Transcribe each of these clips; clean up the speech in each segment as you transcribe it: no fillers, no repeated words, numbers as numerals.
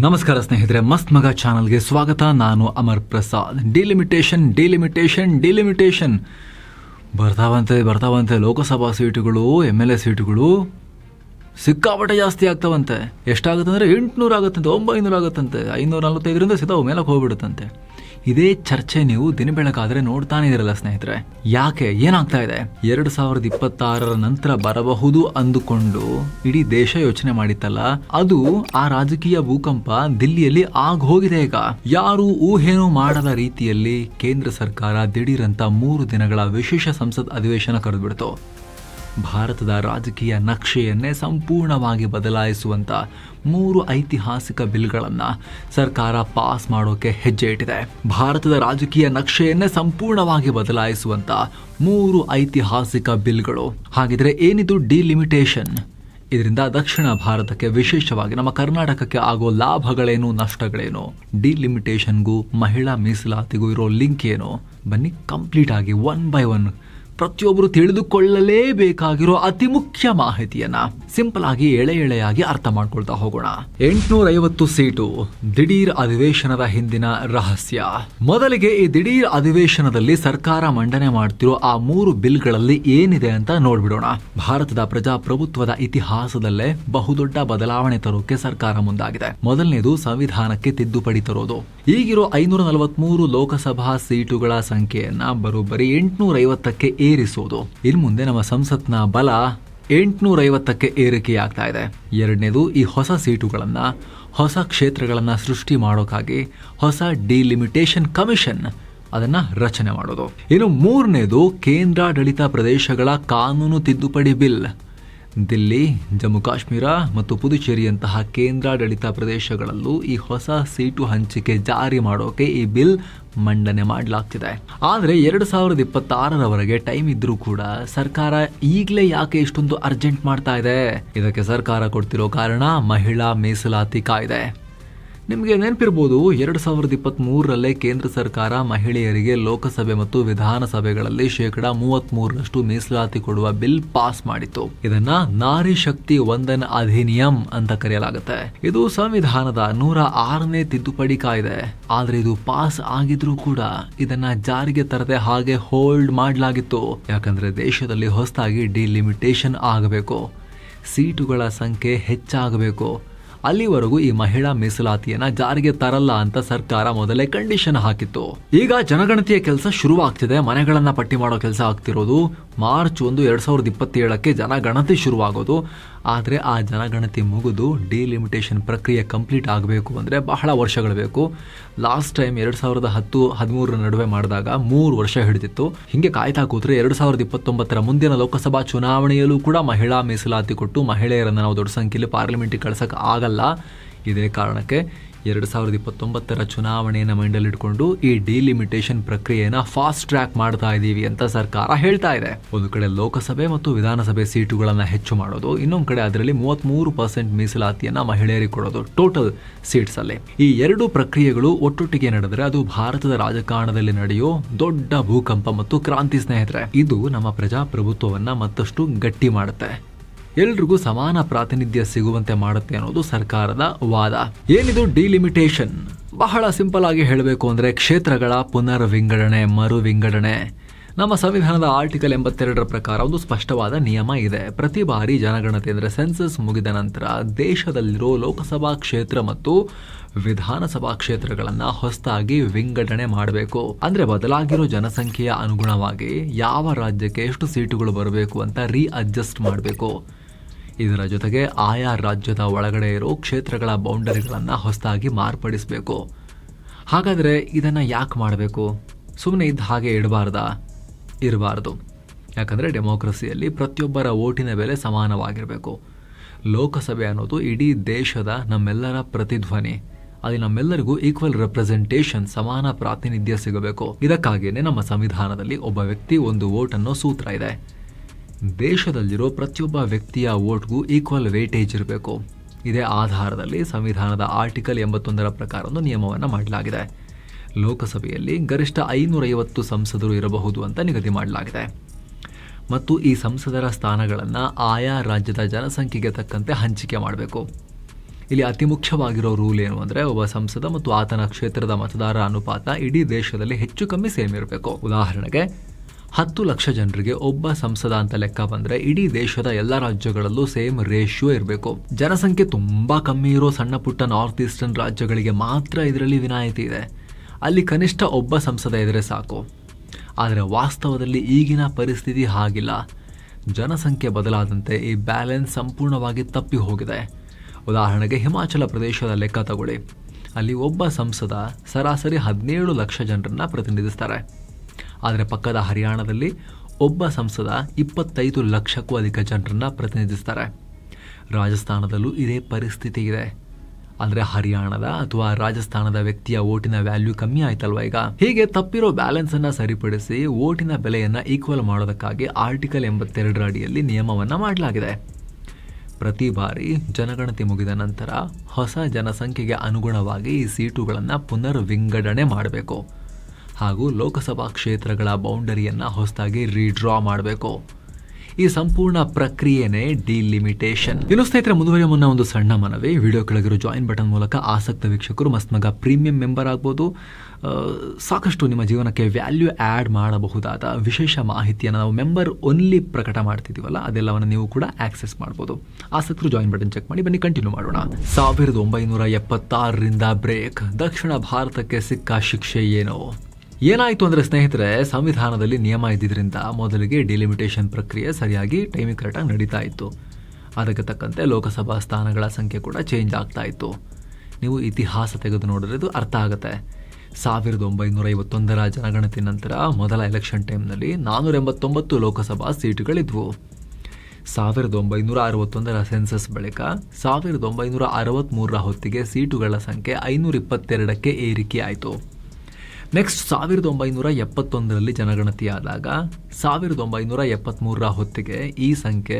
ನಮಸ್ಕಾರ ಸ್ನೇಹಿತರೆ, ಮಸ್ತ್ ಮಗ ಚಾನಲ್ಗೆ ಸ್ವಾಗತ. ನಾನು ಅಮರ್ ಪ್ರಸಾದ್. ಡಿಲಿಮಿಟೇಷನ್ ಬರ್ತಾವಂತೆ ಲೋಕಸಭಾ ಸೀಟುಗಳು, MLA ಸೀಟುಗಳು ಸಿಕ್ಕಾಪಟ್ಟೆ ಜಾಸ್ತಿ ಆಗ್ತಾವಂತೆ. ಎಷ್ಟಾಗುತ್ತಂದ್ರೆ 800 ಆಗುತ್ತಂತೆ, 900 ಆಗುತ್ತಂತೆ, 545ರಿಂದ ಸಿದ್ಧ ಮೇಲಕ್ಕೆ ಹೋಗ್ಬಿಡುತ್ತಂತೆ. ಇದೇ ಚರ್ಚೆ ನೀವು ದಿನ ಬೆಳಕಾದ್ರೆ ನೋಡ್ತಾನೆ ಇರಲ್ಲ ಸ್ನೇಹಿತರೆ. ಯಾಕೆ, ಏನಾಗ್ತಾ ಇದೆ? 2026 ನಂತರ ಬರಬಹುದು ಅಂದುಕೊಂಡು ಇಡೀ ದೇಶ ಯೋಚನೆ ಮಾಡಿತ್ತಲ್ಲ, ಅದು ಆ ರಾಜಕೀಯ ಭೂಕಂಪ ದಿಲ್ಲಿಯಲ್ಲಿ ಹೋಗಿದೆ. ಈಗ ಯಾರು ಊಹೆನೂ ಮಾಡದ ರೀತಿಯಲ್ಲಿ ಕೇಂದ್ರ ಸರ್ಕಾರ ದಿಢೀರಂತ 3 ದಿನಗಳ ವಿಶೇಷ ಸಂಸತ್ ಅಧಿವೇಶನ ಕರೆದುಬಿಡ್ತು. ಭಾರತದ ರಾಜಕೀಯ ನಕ್ಷೆಯನ್ನೇ ಸಂಪೂರ್ಣವಾಗಿ ಬದಲಾಯಿಸುವಂತ 3 ಐತಿಹಾಸಿಕ ಬಿಲ್ಗಳನ್ನು ಸರ್ಕಾರ ಪಾಸ್ ಮಾಡೋಕೆ ಹೆಜ್ಜೆ ಇಟ್ಟಿದೆ. ಭಾರತದ ರಾಜಕೀಯ ನಕ್ಷೆಯನ್ನೇ ಸಂಪೂರ್ಣವಾಗಿ ಬದಲಾಯಿಸುವಂತ 3 ಐತಿಹಾಸಿಕ ಬಿಲ್ಗಳು. ಹಾಗಿದ್ರೆ ಏನಿದು ಡಿಲಿಮಿಟೇಷನ್? ಇದರಿಂದ ದಕ್ಷಿಣ ಭಾರತಕ್ಕೆ, ವಿಶೇಷವಾಗಿ ನಮ್ಮ ಕರ್ನಾಟಕಕ್ಕೆ ಆಗೋ ಲಾಭಗಳೇನು, ನಷ್ಟಗಳೇನು? ಡಿಲಿಮಿಟೇಷನ್ಗೂ ಮಹಿಳಾ ಮೀಸಲಾತಿಗೂ ಇರೋ ಲಿಂಕ್ ಏನು? ಬನ್ನಿ ಕಂಪ್ಲೀಟ್ ಆಗಿ ಒನ್ ಬೈ ಒನ್ ಪ್ರತಿಯೊಬ್ಬರು ತಿಳಿದುಕೊಳ್ಳಲೇಬೇಕಾಗಿರೋ ಅತಿ ಮುಖ್ಯ ಮಾಹಿತಿಯನ್ನ ಸಿಂಪಲ್ ಆಗಿ ಎಳೆಯಾಗಿ ಅರ್ಥ ಮಾಡ್ಕೊಳ್ತಾ ಹೋಗೋಣ. 850 ಸೀಟು ದಿಢೀರ್ ಅಧಿವೇಶನದ ಹಿಂದಿನ ರಹಸ್ಯ. ಮೊದಲಿಗೆ ಈ ದಿಢೀರ್ ಅಧಿವೇಶನದಲ್ಲಿ ಸರ್ಕಾರ ಮಂಡನೆ ಮಾಡ್ತಿರೋ ಆ 3 ಬಿಲ್ಗಳಲ್ಲಿ ಏನಿದೆ ಅಂತ ನೋಡ್ಬಿಡೋಣ. ಭಾರತದ ಪ್ರಜಾಪ್ರಭುತ್ವದ ಇತಿಹಾಸದಲ್ಲೇ ಬಹುದೊಡ್ಡ ಬದಲಾವಣೆ ತರೋಕೆ ಸರ್ಕಾರ ಮುಂದಾಗಿದೆ. ಮೊದಲನೇದು ಸಂವಿಧಾನಕ್ಕೆ ತಿದ್ದುಪಡಿ ತರೋದು. ಈಗಿರೋ 543 ಲೋಕಸಭಾ ಸೀಟುಗಳ ಸಂಖ್ಯೆಯನ್ನ ಬರೋಬ್ಬರಿ 850ಕ್ಕೆ ಏರಿಸೋದು. ಇನ್ನು ಮುಂದೆ ನಮ್ಮ ಸಂಸತ್ನ ಬಲ 850ಕ್ಕೆ ಏರಿಕೆಯಾಗ್ತಾ ಇದೆ. ಎರಡನೇದು, ಈ ಹೊಸ ಸೀಟುಗಳನ್ನ, ಹೊಸ ಕ್ಷೇತ್ರಗಳನ್ನ ಸೃಷ್ಟಿ ಮಾಡೋಕ್ಕಾಗಿ ಹೊಸ ಡಿಲಿಮಿಟೇಷನ್ ಕಮಿಷನ್ ಅದನ್ನ ರಚನೆ ಮಾಡೋದು. ಇನ್ನು ಮೂರನೇದು, ಕೇಂದ್ರಾಡಳಿತ ಪ್ರದೇಶಗಳ ಕಾನೂನು ತಿದ್ದುಪಡಿ ಬಿಲ್. ದಿಲ್ಲಿ, ಜಮ್ಮು ಕಾಶ್ಮೀರ ಮತ್ತು ಪುದುಚೇರಿಯಂತಹ ಕೇಂದ್ರಾಡಳಿತ ಪ್ರದೇಶಗಳಲ್ಲೂ ಈ ಹೊಸ ಸೀಟು ಹಂಚಿಕೆ ಜಾರಿ ಮಾಡೋಕೆ ಈ ಬಿಲ್ ಮಂಡನೆ ಮಾಡಲಾಗ್ತಿದೆ. ಆದರೆ 2026ರವರೆಗೆ ಟೈಮ್ ಇದ್ರೂ ಕೂಡ ಸರ್ಕಾರ ಈಗಲೇ ಯಾಕೆ ಇಷ್ಟೊಂದು ಅರ್ಜೆಂಟ್ ಮಾಡ್ತಾ ಇದೆ? ಇದಕ್ಕೆ ಸರ್ಕಾರ ಕೊಡ್ತಿರೋ ಕಾರಣ ಮಹಿಳಾ ಮೀಸಲಾತಿ ಕಾಯ್ದೆ. ನಿಮಗೆ ನೆನಪಿರ್ಬೋದು, 2023ರಲ್ಲೇ ಕೇಂದ್ರ ಸರ್ಕಾರ ಮಹಿಳೆಯರಿಗೆ ಲೋಕಸಭೆ ಮತ್ತು ವಿಧಾನಸಭೆಗಳಲ್ಲಿ 33% ಮೀಸಲಾತಿ ಕೊಡುವ ಬಿಲ್ ಪಾಸ್ ಮಾಡಿತ್ತು. ಇದನ್ನ ನಾರಿ ಶಕ್ತಿ ವಂದನ್ ಅಧಿನಿಯಂ ಅಂತ ಕರೆಯಲಾಗುತ್ತೆ. ಇದು ಸಂವಿಧಾನದ 106ನೇ ತಿದ್ದುಪಡಿ ಕಾಯ್ದೆ. ಆದ್ರೆ ಇದು ಪಾಸ್ ಆಗಿದ್ರೂ ಕೂಡ ಇದನ್ನ ಜಾರಿಗೆ ತರದೆ ಹಾಗೆ ಹೋಲ್ಡ್ ಮಾಡಲಾಗಿತ್ತು. ಯಾಕಂದ್ರೆ ದೇಶದಲ್ಲಿ ಹೊಸದಾಗಿ ಡಿಲಿಮಿಟೇಷನ್ ಆಗಬೇಕು, ಸೀಟುಗಳ ಸಂಖ್ಯೆ ಹೆಚ್ಚಾಗಬೇಕು. ಅಲ್ಲಿವರೆಗೂ ಈ ಮಹಿಳಾ ಮೀಸಲಾತಿಯನ್ನ ಜಾರಿಗೆ ತರಲ್ಲ ಅಂತ ಸರ್ಕಾರ ಮೊದಲೇ ಕಂಡೀಷನ್ ಹಾಕಿತ್ತು. ಈಗ ಜನಗಣತಿಯ ಕೆಲಸ ಶುರುವಾಗ್ತಿದೆ. ಮನೆಗಳನ್ನ ಪಟ್ಟಿ ಮಾಡೋ ಕೆಲಸ ಆಗ್ತಿರೋದು ಮಾರ್ಚ್ 1, 2027ಕ್ಕೆ ಜನಗಣತಿ ಶುರುವಾಗೋದು. ಆದರೆ ಆ ಜನಗಣತಿ ಮುಗಿದು ಡಿಲಿಮಿಟೇಷನ್ ಪ್ರಕ್ರಿಯೆ ಕಂಪ್ಲೀಟ್ ಆಗಬೇಕು ಅಂದರೆ ಬಹಳ ವರ್ಷಗಳು ಬೇಕು. ಲಾಸ್ಟ್ ಟೈಮ್ 2010-13 ನಡುವೆ ಮಾಡಿದಾಗ 3 ವರ್ಷ ಹಿಡಿದಿತ್ತು. ಹಿಂಗೆ ಕಾಯ್ತಾ ಕೂತ್ರೆ 2029ರ ಮುಂದಿನ ಲೋಕಸಭಾ ಚುನಾವಣೆಯಲ್ಲೂ ಕೂಡ ಮಹಿಳಾ ಮೀಸಲಾತಿ ಕೊಟ್ಟು ಮಹಿಳೆಯರನ್ನು ನಾವು ದೊಡ್ಡ ಸಂಖ್ಯೆಯಲ್ಲಿ ಪಾರ್ಲಿಮೆಂಟಿಗೆ ಕಳ್ಸಕ್ಕೆ ಆಗಲ್ಲ. ಇದೇ ಕಾರಣಕ್ಕೆ 2029ರ ಚುನಾವಣೆಯನ್ನು ಮೈಂಡಲ್ಲಿಟ್ಕೊಂಡು ಈ ಡಿಲಿಮಿಟೇಷನ್ ಪ್ರಕ್ರಿಯೆನ ಫಾಸ್ಟ್ ಟ್ರ್ಯಾಕ್ ಮಾಡ್ತಾ ಇದ್ದೀವಿ ಅಂತ ಸರ್ಕಾರ ಹೇಳ್ತಾ ಇದೆ. ಒಂದು ಕಡೆ ಲೋಕಸಭೆ ಮತ್ತು ವಿಧಾನಸಭೆ ಸೀಟುಗಳನ್ನ ಹೆಚ್ಚು ಮಾಡೋದು, ಇನ್ನೊಂದು ಕಡೆ ಅದರಲ್ಲಿ 33% ಮೀಸಲಾತಿಯನ್ನ ಮಹಿಳೆಯರಿಗೆ ಕೊಡೋದು ಟೋಟಲ್ ಸೀಟ್ಸ್ ಅಲ್ಲಿ. ಈ 2 ಪ್ರಕ್ರಿಯೆಗಳು ಒಟ್ಟೊಟ್ಟಿಗೆ ನಡೆದರೆ ಅದು ಭಾರತದ ರಾಜಕಾರಣದಲ್ಲಿ ನಡೆಯೋ ದೊಡ್ಡ ಭೂಕಂಪ ಮತ್ತು ಕ್ರಾಂತಿ ಸ್ನೇಹಿತರೆ. ಇದು ನಮ್ಮ ಪ್ರಜಾಪ್ರಭುತ್ವವನ್ನ ಮತ್ತಷ್ಟು ಗಟ್ಟಿ ಮಾಡುತ್ತೆ, ಎಲ್ರಿಗೂ ಸಮಾನ ಪ್ರಾತಿನಿಧ್ಯ ಸಿಗುವಂತೆ ಮಾಡುತ್ತೆ ಅನ್ನೋದು ಸರ್ಕಾರದ ವಾದ. ಏನಿದು ಡಿಲಿಮಿಟೇಷನ್? ಬಹಳ ಸಿಂಪಲ್ ಆಗಿ ಹೇಳಬೇಕು ಅಂದ್ರೆ ಕ್ಷೇತ್ರಗಳ ಪುನರ್ ವಿಂಗಡಣೆ, ಮರು ವಿಂಗಡಣೆ. ನಮ್ಮ ಸಂವಿಧಾನದ ಆರ್ಟಿಕಲ್ 82ರ ಪ್ರಕಾರ ಒಂದು ಸ್ಪಷ್ಟವಾದ ನಿಯಮ ಇದೆ. ಪ್ರತಿ ಬಾರಿ ಜನಗಣತಿ ಅಂದ್ರೆ ಸೆನ್ಸಸ್ ಮುಗಿದ ನಂತರ ದೇಶದಲ್ಲಿರೋ ಲೋಕಸಭಾ ಕ್ಷೇತ್ರ ಮತ್ತು ವಿಧಾನಸಭಾ ಕ್ಷೇತ್ರಗಳನ್ನ ಹೊಸದಾಗಿ ವಿಂಗಡಣೆ ಮಾಡಬೇಕು. ಅಂದ್ರೆ ಬದಲಾಗಿರೋ ಜನಸಂಖ್ಯೆಯ ಅನುಗುಣವಾಗಿ ಯಾವ ರಾಜ್ಯಕ್ಕೆ ಎಷ್ಟು ಸೀಟುಗಳು ಬರಬೇಕು ಅಂತ ಅಡ್ಜಸ್ಟ್ ಮಾಡಬೇಕು. ಇದರ ಜೊತೆಗೆ ಆಯಾ ರಾಜ್ಯದ ಒಳಗಡೆ ಇರೋ ಕ್ಷೇತ್ರಗಳ ಬೌಂಡರಿಗಳನ್ನ ಹೊಸದಾಗಿ ಮಾರ್ಪಡಿಸಬೇಕು. ಹಾಗಾದ್ರೆ ಇದನ್ನ ಯಾಕೆ ಮಾಡಬೇಕು? ಸುಮ್ಮನೆ ಇದ್ದ ಹಾಗೆ ಇರಬಾರ್ದು. ಯಾಕಂದ್ರೆ ಡೆಮೋಕ್ರಸಿಯಲ್ಲಿ ಪ್ರತಿಯೊಬ್ಬರ ಓಟಿನ ಬೆಲೆ ಸಮಾನವಾಗಿರಬೇಕು. ಲೋಕಸಭೆ ಅನ್ನೋದು ಇಡೀ ದೇಶದ ನಮ್ಮೆಲ್ಲರ ಪ್ರತಿಧ್ವನಿ. ಅಲ್ಲಿ ನಮ್ಮೆಲ್ಲರಿಗೂ ಈಕ್ವಲ್ ರೆಪ್ರೆಸೆಂಟೇಷನ್, ಸಮಾನ ಪ್ರಾತಿನಿಧ್ಯ ಸಿಗಬೇಕು. ಇದಕ್ಕಾಗಿಯೇ ನಮ್ಮ ಸಂವಿಧಾನದಲ್ಲಿ ಒಬ್ಬ ವ್ಯಕ್ತಿ ಒಂದು ವೋಟ್ ಅನ್ನೋ ಸೂತ್ರ ಇದೆ. ದೇಶದಲ್ಲಿರೋ ಪ್ರತಿಯೊಬ್ಬ ವ್ಯಕ್ತಿಯ ವೋಟ್ಗೂ ಈಕ್ವಲ್ ವೇಟೇಜ್ ಇರಬೇಕು. ಇದೇ ಆಧಾರದಲ್ಲಿ ಸಂವಿಧಾನದ ಆರ್ಟಿಕಲ್ 81ರ ಪ್ರಕಾರ ಒಂದು ನಿಯಮವನ್ನು ಮಾಡಲಾಗಿದೆ. ಲೋಕಸಭೆಯಲ್ಲಿ ಗರಿಷ್ಠ 550 ಸಂಸದರು ಇರಬಹುದು ಅಂತ ನಿಗದಿ ಮಾಡಲಾಗಿದೆ. ಮತ್ತು ಈ ಸಂಸದರ ಸ್ಥಾನಗಳನ್ನು ಆಯಾ ರಾಜ್ಯದ ಜನಸಂಖ್ಯೆಗೆ ತಕ್ಕಂತೆ ಹಂಚಿಕೆ ಮಾಡಬೇಕು. ಇಲ್ಲಿ ಅತಿ ಮುಖ್ಯವಾಗಿರೋ ರೂಲ್ ಏನು ಅಂದರೆ ಒಬ್ಬ ಸಂಸದ ಮತ್ತು ಆತನ ಕ್ಷೇತ್ರದ ಮತದಾರರ ಅನುಪಾತ ಇಡೀ ದೇಶದಲ್ಲಿ ಹೆಚ್ಚು ಕಮ್ಮಿ ಸೇಮ್ ಇರಬೇಕು. ಉದಾಹರಣೆಗೆ 10 ಲಕ್ಷ ಜನರಿಗೆ ಒಬ್ಬ ಸಂಸದ ಅಂತ ಲೆಕ್ಕ ಬಂದರೆ ಇಡೀ ದೇಶದ ಎಲ್ಲ ರಾಜ್ಯಗಳಲ್ಲೂ ಸೇಮ್ ರೇಷಿಯೋ ಇರಬೇಕು. ಜನಸಂಖ್ಯೆ ತುಂಬ ಕಮ್ಮಿ ಇರೋ ಸಣ್ಣ ಪುಟ್ಟ ನಾರ್ತ್ ಈಸ್ಟರ್ನ್ ರಾಜ್ಯಗಳಿಗೆ ಮಾತ್ರ ಇದರಲ್ಲಿ ವಿನಾಯಿತಿ ಇದೆ. ಅಲ್ಲಿ ಕನಿಷ್ಠ ಒಬ್ಬ ಸಂಸದ ಇದ್ದರೆ ಸಾಕು. ಆದರೆ ವಾಸ್ತವದಲ್ಲಿ ಈಗಿನ ಪರಿಸ್ಥಿತಿ ಹಾಗಿಲ್ಲ. ಜನಸಂಖ್ಯೆ ಬದಲಾದಂತೆ ಈ ಬ್ಯಾಲೆನ್ಸ್ ಸಂಪೂರ್ಣವಾಗಿ ತಪ್ಪಿ ಹೋಗಿದೆ. ಉದಾಹರಣೆಗೆ ಹಿಮಾಚಲ ಪ್ರದೇಶದ ಲೆಕ್ಕ ತಗೊಳ್ಳಿ. ಅಲ್ಲಿ ಒಬ್ಬ ಸಂಸದ ಸರಾಸರಿ 17 ಲಕ್ಷ ಜನರನ್ನು ಪ್ರತಿನಿಧಿಸ್ತಾರೆ. ಆದರೆ ಪಕ್ಕದ ಹರಿಯಾಣದಲ್ಲಿ ಒಬ್ಬ ಸಂಸದ 25 ಲಕ್ಷಕ್ಕೂ ಅಧಿಕ ಜನರನ್ನು ಪ್ರತಿನಿಧಿಸ್ತಾರೆ. ರಾಜಸ್ಥಾನದಲ್ಲೂ ಇದೇ ಪರಿಸ್ಥಿತಿ ಇದೆ. ಅಂದರೆ ಹರಿಯಾಣದ ಅಥವಾ ರಾಜಸ್ಥಾನದ ವ್ಯಕ್ತಿಯ ಓಟಿನ ವ್ಯಾಲ್ಯೂ ಕಮ್ಮಿ ಆಯ್ತಲ್ವ ಈಗ. ಹೀಗೆ ತಪ್ಪಿರೋ ಬ್ಯಾಲೆನ್ಸನ್ನು ಸರಿಪಡಿಸಿ ಓಟಿನ ಬೆಲೆಯನ್ನು ಈಕ್ವಲ್ ಮಾಡೋದಕ್ಕಾಗಿ ಆರ್ಟಿಕಲ್ 82 ಅಡಿಯಲ್ಲಿ ನಿಯಮವನ್ನು ಮಾಡಲಾಗಿದೆ. ಪ್ರತಿ ಬಾರಿ ಜನಗಣತಿ ಮುಗಿದ ನಂತರ ಹೊಸ ಜನಸಂಖ್ಯೆಗೆ ಅನುಗುಣವಾಗಿ ಈ ಸೀಟುಗಳನ್ನು ಪುನರ್ ವಿಂಗಡಣೆ ಮಾಡಬೇಕು ಹಾಗೂ ಲೋಕಸಭಾ ಕ್ಷೇತ್ರಗಳ ಬೌಂಡರಿಯನ್ನು ಹೊಸದಾಗಿ ರೀಡ್ರಾ ಮಾಡಬೇಕು. ಈ ಸಂಪೂರ್ಣ ಪ್ರಕ್ರಿಯೆನೇ ಡಿಲಿಮಿಟೇಷನ್. ಇನ್ನು ಸ್ನೇಹಿತರೆ, ಮುಂದುವರಿಯುವ ಮುನ್ನ ಒಂದು ಸಣ್ಣ ಮನವಿ. ವಿಡಿಯೋ ಕೆಳಗಿರೋ ಜಾಯಿನ್ ಬಟನ್ ಮೂಲಕ ಆಸಕ್ತ ವೀಕ್ಷಕರು ಮಸ್ತ್ಮಗ ಪ್ರೀಮಿಯಂ ಮೆಂಬರ್ ಆಗ್ಬೋದು. ಸಾಕಷ್ಟು ನಿಮ್ಮ ಜೀವನಕ್ಕೆ ವ್ಯಾಲ್ಯೂ ಆ್ಯಡ್ ಮಾಡಬಹುದಾದ ವಿಶೇಷ ಮಾಹಿತಿಯನ್ನು ನಾವು ಮೆಂಬರ್ ಓನ್ಲಿ ಪ್ರಕಟ ಮಾಡ್ತಿದ್ದೀವಲ್ಲ, ಅದೆಲ್ಲವನ್ನು ನೀವು ಕೂಡ ಆಕ್ಸೆಸ್ ಮಾಡ್ಬೋದು. ಆಸಕ್ತರು ಜಾಯಿನ್ ಬಟನ್ ಚೆಕ್ ಮಾಡಿ. ಬನ್ನಿ ಕಂಟಿನ್ಯೂ ಮಾಡೋಣ. 1976ರಿಂದ ಬ್ರೇಕ್. ದಕ್ಷಿಣ ಭಾರತಕ್ಕೆ ಸಿಕ್ಕ ಶಿಕ್ಷೆ ಏನು? ಏನಾಯಿತು ಅಂದರೆ ಸ್ನೇಹಿತರೆ, ಸಂವಿಧಾನದಲ್ಲಿ ನಿಯಮ ಇದ್ದಿದ್ದರಿಂದ ಮೊದಲಿಗೆ ಡಿಲಿಮಿಟೇಷನ್ ಪ್ರಕ್ರಿಯೆ ಸರಿಯಾಗಿ ಟೈಮಿಗೆ ಕರೆಕ್ಟಾಗಿ ನಡೀತಾ ಇತ್ತು. ಅದಕ್ಕೆ ತಕ್ಕಂತೆ ಲೋಕಸಭಾ ಸ್ಥಾನಗಳ ಸಂಖ್ಯೆ ಕೂಡ ಚೇಂಜ್ ಆಗ್ತಾ ಇತ್ತು. ನೀವು ಇತಿಹಾಸ ತೆಗೆದು ನೋಡಿದ್ರೆ ಇದು ಅರ್ಥ ಆಗುತ್ತೆ. 1951ರ ಜನಗಣತಿ ನಂತರ ಮೊದಲ ಎಲೆಕ್ಷನ್ ಟೈಮ್ನಲ್ಲಿ 489 ಲೋಕಸಭಾ ಸೀಟುಗಳಿದ್ವು. 1961ರ ಸೆನ್ಸಸ್ ಬಳಿಕ 1963ರ ಹೊತ್ತಿಗೆ ಸೀಟುಗಳ ಸಂಖ್ಯೆ 522ಕ್ಕೆ ಏರಿಕೆ ಆಯಿತು. ನೆಕ್ಸ್ಟ್ 1971ರಲ್ಲಿ ಜನಗಣತಿಯಾದಾಗ 1973ರ ಹೊತ್ತಿಗೆ ಈ ಸಂಖ್ಯೆ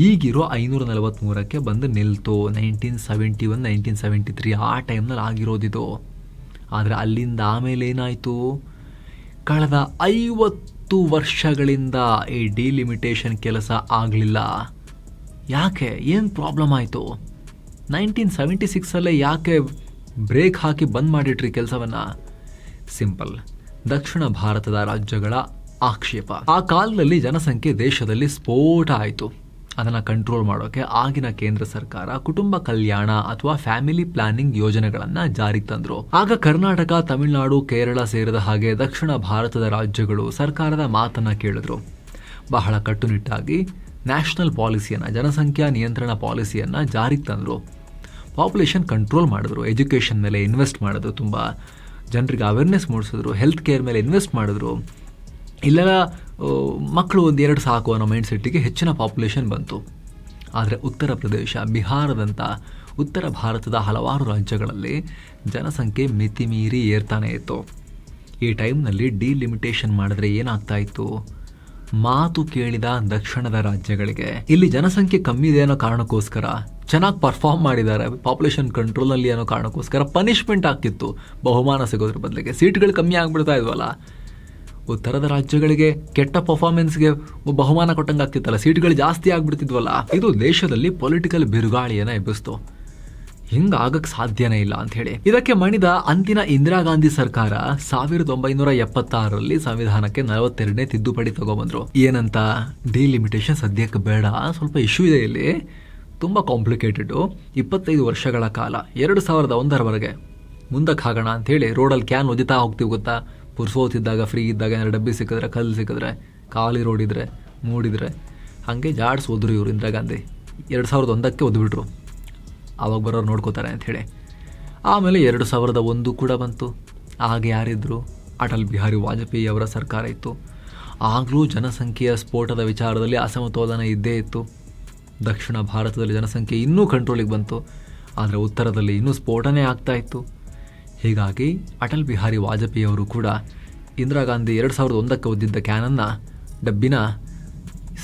ಈಗಿರೋ 543ಕ್ಕೆ ಬಂದು ನಿಲ್ತು. 1971, 1973 ಆ ಟೈಮ್ನಲ್ಲಿ ಆಗಿರೋದಿದು. ಆದರೆ ಅಲ್ಲಿಂದ ಆಮೇಲೆ ಏನಾಯಿತು? ಕಳೆದ 50 ವರ್ಷಗಳಿಂದ ಈ ಡಿಲಿಮಿಟೇಷನ್ ಕೆಲಸ ಆಗಲಿಲ್ಲ. ಯಾಕೆ? ಏನು ಪ್ರಾಬ್ಲಮ್ ಆಯಿತು? 1976ಅಲ್ಲೇ ಯಾಕೆ ಬ್ರೇಕ್ ಹಾಕಿ ಬಂದ್ ಮಾಡಿಟ್ರಿ ಕೆಲಸವನ್ನು? ಸಿಂಪಲ್. ದಕ್ಷಿಣ ಭಾರತದ ರಾಜ್ಯಗಳ ಆಕ್ಷೇಪ. ಆ ಕಾಲದಲ್ಲಿ ಜನಸಂಖ್ಯೆ ದೇಶದಲ್ಲಿ ಸ್ಫೋಟ ಆಯಿತು. ಅದನ್ನು ಕಂಟ್ರೋಲ್ ಮಾಡೋಕೆ ಆಗಿನ ಕೇಂದ್ರ ಸರ್ಕಾರ ಕುಟುಂಬ ಕಲ್ಯಾಣ ಅಥವಾ ಫ್ಯಾಮಿಲಿ ಪ್ಲಾನಿಂಗ್ ಯೋಜನೆಗಳನ್ನು ಜಾರಿಗೆ ತಂದರು. ಆಗ ಕರ್ನಾಟಕ, ತಮಿಳುನಾಡು, ಕೇರಳ ಸೇರಿದ ಹಾಗೆ ದಕ್ಷಿಣ ಭಾರತದ ರಾಜ್ಯಗಳು ಸರ್ಕಾರದ ಮಾತನ್ನು ಕೇಳಿದ್ರು. ಬಹಳ ಕಟ್ಟುನಿಟ್ಟಾಗಿ ನ್ಯಾಷನಲ್ ಪಾಲಿಸಿಯನ್ನು, ಜನಸಂಖ್ಯಾ ನಿಯಂತ್ರಣ ಪಾಲಿಸಿಯನ್ನು ಜಾರಿಗೆ ತಂದರು. ಪಾಪ್ಯುಲೇಷನ್ ಕಂಟ್ರೋಲ್ ಮಾಡಿದ್ರು. ಎಜುಕೇಷನ್ ಮೇಲೆ ಇನ್ವೆಸ್ಟ್ ಮಾಡಿದ್ರು. ತುಂಬ ಜನರಿಗೆ ಅವೇರ್ನೆಸ್ ಮೂಡಿಸಿದ್ರು. ಹೆಲ್ತ್ ಕೇರ್ ಮೇಲೆ ಇನ್ವೆಸ್ಟ್ ಮಾಡಿದ್ರು. ಇಲ್ಲೆಲ್ಲ ಮಕ್ಕಳು 1-2 ಸಾಕು ಅನ್ನೋ ಮೈಂಡ್ ಸೆಟ್ಟಿಗೆ ಹೆಚ್ಚಿನ ಪಾಪ್ಯುಲೇಷನ್ ಬಂತು. ಆದರೆ ಉತ್ತರ ಪ್ರದೇಶ, ಬಿಹಾರದಂಥ ಉತ್ತರ ಭಾರತದ ಹಲವಾರು ರಾಜ್ಯಗಳಲ್ಲಿ ಜನಸಂಖ್ಯೆ ಮಿತಿಮೀರಿ ಏರ್ತಾನೆ ಇತ್ತು. ಈ ಟೈಮ್ನಲ್ಲಿ ಡಿಲಿಮಿಟೇಷನ್ ಮಾಡಿದ್ರೆ ಏನಾಗ್ತಾ ಇತ್ತು? ಮಾತು ಕೇಳಿದ ದಕ್ಷಿಣದ ರಾಜ್ಯಗಳಿಗೆ ಇಲ್ಲಿ ಜನಸಂಖ್ಯೆ ಕಮ್ಮಿ ಇದೆ ಅನ್ನೋ ಕಾರಣಕ್ಕೋಸ್ಕರ, ಚೆನ್ನಾಗಿ ಪರ್ಫಾರ್ಮ್ ಮಾಡಿದ್ದಾರೆ ಪಾಪ್ಯುಲೇಷನ್ ಕಂಟ್ರೋಲಲ್ಲಿ ಅನ್ನೋ ಕಾರಣಕ್ಕೋಸ್ಕರ ಪನಿಷ್ಮೆಂಟ್ ಆಗ್ತಿತ್ತು. ಬಹುಮಾನ ಸಿಗೋದ್ರ ಬದಲಿಗೆ ಸೀಟ್ಗಳು ಕಮ್ಮಿ ಆಗಿಬಿಡ್ತಾ ಇದ್ವಲ್ಲ. ಉತ್ತರದ ರಾಜ್ಯಗಳಿಗೆ ಕೆಟ್ಟ ಪರ್ಫಾರ್ಮೆನ್ಸ್ಗೆ ಬಹುಮಾನ ಕೊಟ್ಟಂಗೆ ಆಗ್ತಿತ್ತಲ್ಲ, ಸೀಟ್ಗಳು ಜಾಸ್ತಿ ಆಗ್ಬಿಡ್ತಿದ್ವಲ್ಲ. ಇದು ದೇಶದಲ್ಲಿ ಪೊಲಿಟಿಕಲ್ ಬಿರುಗಾಳಿಯನ್ನು ಎಬ್ಬಿಸ್ತು. ಹಿಂಗಾಗಕ್ಕೆ ಸಾಧ್ಯನೇ ಇಲ್ಲ ಅಂತ ಹೇಳಿ ಇದಕ್ಕೆ ಮಣಿದ ಅಂದಿನ ಇಂದಿರಾ ಗಾಂಧಿ ಸರ್ಕಾರ 1976ರಲ್ಲಿ ಸಂವಿಧಾನಕ್ಕೆ 42ನೇ ತಿದ್ದುಪಡಿ ತಗೊಬಂದ್ರು. ಏನಂತ? ಡಿಲಿಮಿಟೇಷನ್ ಸದ್ಯಕ್ಕೆ ಬೇಡ, ಸ್ವಲ್ಪ ಇಶ್ಯೂ ಇದೆ ಇಲ್ಲಿ, ತುಂಬ ಕಾಂಪ್ಲಿಕೇಟೆಡ್. 25 ವರ್ಷಗಳ ಕಾಲ 2001ರವರೆಗೆ ಮುಂದಕ್ಕೆ ಹಾಕೋಣ ಅಂಥೇಳಿ ರೋಡಲ್ಲಿ ಕ್ಯಾನ್ ಒದಿತಾ ಹೋಗ್ತೀವಿ ಗೊತ್ತಾ? ಪುರ್ಸೋತಿದ್ದಾಗ, ಫ್ರೀ ಇದ್ದಾಗ ಏನಾದ್ರು ಡಬ್ಬಿ ಸಿಕ್ಕಿದ್ರೆ, ಕಲ್ಲು ಸಿಕ್ಕಿದ್ರೆ, ಖಾಲಿ ರೋಡ್ ಇದ್ರೆ, ಮೂಡಿದ್ರೆ ಹಾಗೆ ಜಾಡ್ಸೋದ್ರು ಇವರು ಇಂದಿರಾ ಗಾಂಧಿ. 2001ಕ್ಕೆ ಒದ್ಬಿಟ್ರು. ಆವಾಗ ಬರೋರು ನೋಡ್ಕೋತಾರೆ ಅಂಥೇಳಿ. ಆಮೇಲೆ 2001 ಕೂಡ ಬಂತು. ಆಗ ಯಾರಿದ್ರು? ಅಟಲ್ ಬಿಹಾರಿ ವಾಜಪೇಯಿ ಅವರ ಸರ್ಕಾರ ಇತ್ತು. ಆಗಲೂ ಜನಸಂಖ್ಯೆಯ ಸ್ಫೋಟದ ವಿಚಾರದಲ್ಲಿ ಅಸಮತೋಲನ ಇದ್ದೇ ಇತ್ತು. ದಕ್ಷಿಣ ಭಾರತದಲ್ಲಿ ಜನಸಂಖ್ಯೆ ಇನ್ನೂ ಕಂಟ್ರೋಲಿಗೆ ಬಂತು, ಆದರೆ ಉತ್ತರದಲ್ಲಿ ಇನ್ನೂ ಸ್ಫೋಟನೇ ಆಗ್ತಾ ಇತ್ತು. ಹೀಗಾಗಿ ಅಟಲ್ ಬಿಹಾರಿ ವಾಜಪೇಯಿ ಅವರು ಕೂಡ ಇಂದಿರಾ ಗಾಂಧಿ 2001ಕ್ಕೆ ಒದ್ದಿದ್ದ ಕ್ಯಾನನ್ನು, ಡಬ್ಬಿನ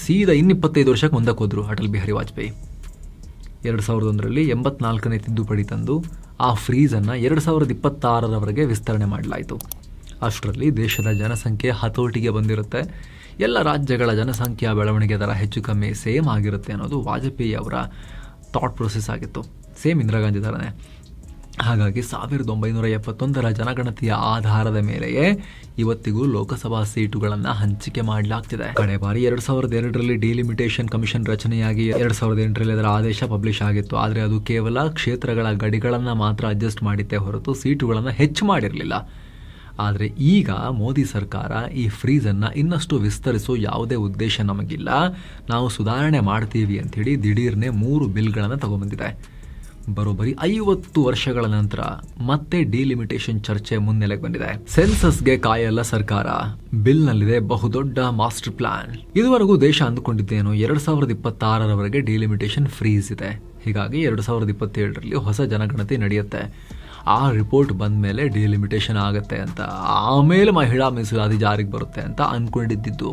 ಸೀದಾ 25 ವರ್ಷಕ್ಕೆ ಮುಂದಕ್ಕೆ ಹೋದರು ಅಟಲ್ ಬಿಹಾರಿ ವಾಜಪೇಯಿ. 2001ರಲ್ಲಿ 84ನೇ ತಿದ್ದುಪಡಿ ತಂದು ಆ ಫ್ರೀಸನ್ನು 2026ರವರೆಗೆ ವಿಸ್ತರಣೆ ಮಾಡಲಾಯಿತು. ಅಷ್ಟರಲ್ಲಿ ದೇಶದ ಜನಸಂಖ್ಯೆ ಹತೋಟಿಗೆ ಬಂದಿರುತ್ತೆ. ಎಲ್ಲ ರಾಜ್ಯಗಳ ಜನಸಂಖ್ಯಾ ಬೆಳವಣಿಗೆ ದರ ಹೆಚ್ಚು ಕಮ್ಮಿ ಸೇಮ್ ಆಗಿರುತ್ತೆ ಅನ್ನೋದು ವಾಜಪೇಯಿ ಅವರ ಥಾಟ್ ಪ್ರೊಸೆಸ್ ಆಗಿತ್ತು. ಸೇಮ್ ಇಂದಿರಾ ಗಾಂಧಿ ಥರನೇ. ಹಾಗಾಗಿ 1971 ಜನಗಣತಿಯ ಆಧಾರದ ಮೇಲೆಯೇ ಇವತ್ತಿಗೂ ಲೋಕಸಭಾ ಸೀಟುಗಳನ್ನು ಹಂಚಿಕೆ ಮಾಡಲಾಗ್ತಿದೆ. ಕಡೆ ಬಾರಿ 2002ರಲ್ಲಿ ಡಿಲಿಮಿಟೇಷನ್ ಕಮಿಷನ್ ರಚನೆಯಾಗಿ 2008ರಲ್ಲಿ ಅದರ ಆದೇಶ ಪಬ್ಲಿಷ್ ಆಗಿತ್ತು. ಆದರೆ ಅದು ಕೇವಲ ಕ್ಷೇತ್ರಗಳ ಗಡಿಗಳನ್ನು ಮಾತ್ರ ಅಡ್ಜಸ್ಟ್ ಮಾಡಿತ್ತೇ ಹೊರತು ಸೀಟುಗಳನ್ನು ಹೆಚ್ಚು ಮಾಡಿರಲಿಲ್ಲ. ಆದರೆ ಈಗ ಮೋದಿ ಸರ್ಕಾರ ಈ ಫ್ರೀಸನ್ನು ಇನ್ನಷ್ಟು ವಿಸ್ತರಿಸೋ ಯಾವುದೇ ಉದ್ದೇಶ ನಮಗಿಲ್ಲ, ನಾವು ಸುಧಾರಣೆ ಮಾಡ್ತೀವಿ ಅಂಥೇಳಿ ದಿಢೀರ್ನೆ 3 ಬಿಲ್ಗಳನ್ನು ತಗೊಂಡ್ಬಂದಿದೆ. ಬರೋಬ್ಬರಿ 50 ವರ್ಷಗಳ ನಂತರ ಮತ್ತೆ ಡಿಲಿಮಿಟೇಷನ್ ಚರ್ಚೆ ಮುನ್ನೆಲೆಗೆ ಬಂದಿದೆ. ಸೆನ್ಸಸ್ಗೆ ಕಾಯಲ್ಲ ಸರ್ಕಾರ, ಬಿಲ್ನಲ್ಲಿದೆ ಬಹುದೊಡ್ಡ ಮಾಸ್ಟರ್ ಪ್ಲಾನ್. ಇದುವರೆಗೂ ದೇಶ ಅಂದುಕೊಂಡಿದ್ದೇನು 2026ರವರೆಗೆ ಡಿಲಿಮಿಟೇಷನ್ ಫ್ರೀಸ್ ಇದೆ, ಹೀಗಾಗಿ 2027ರಲ್ಲಿ ಹೊಸ ಜನಗಣತಿ ನಡೆಯುತ್ತೆ, ಆ ರಿಪೋರ್ಟ್ ಬಂದ ಮೇಲೆ ಡಿಲಿಮಿಟೇಷನ್ ಆಗುತ್ತೆ ಅಂತ, ಆಮೇಲೆ ಮಹಿಳಾ ಮೀಸಲಾತಿ ಜಾರಿಗೆ ಬರುತ್ತೆ ಅಂತ ಅಂದ್ಕೊಂಡಿದ್ದು.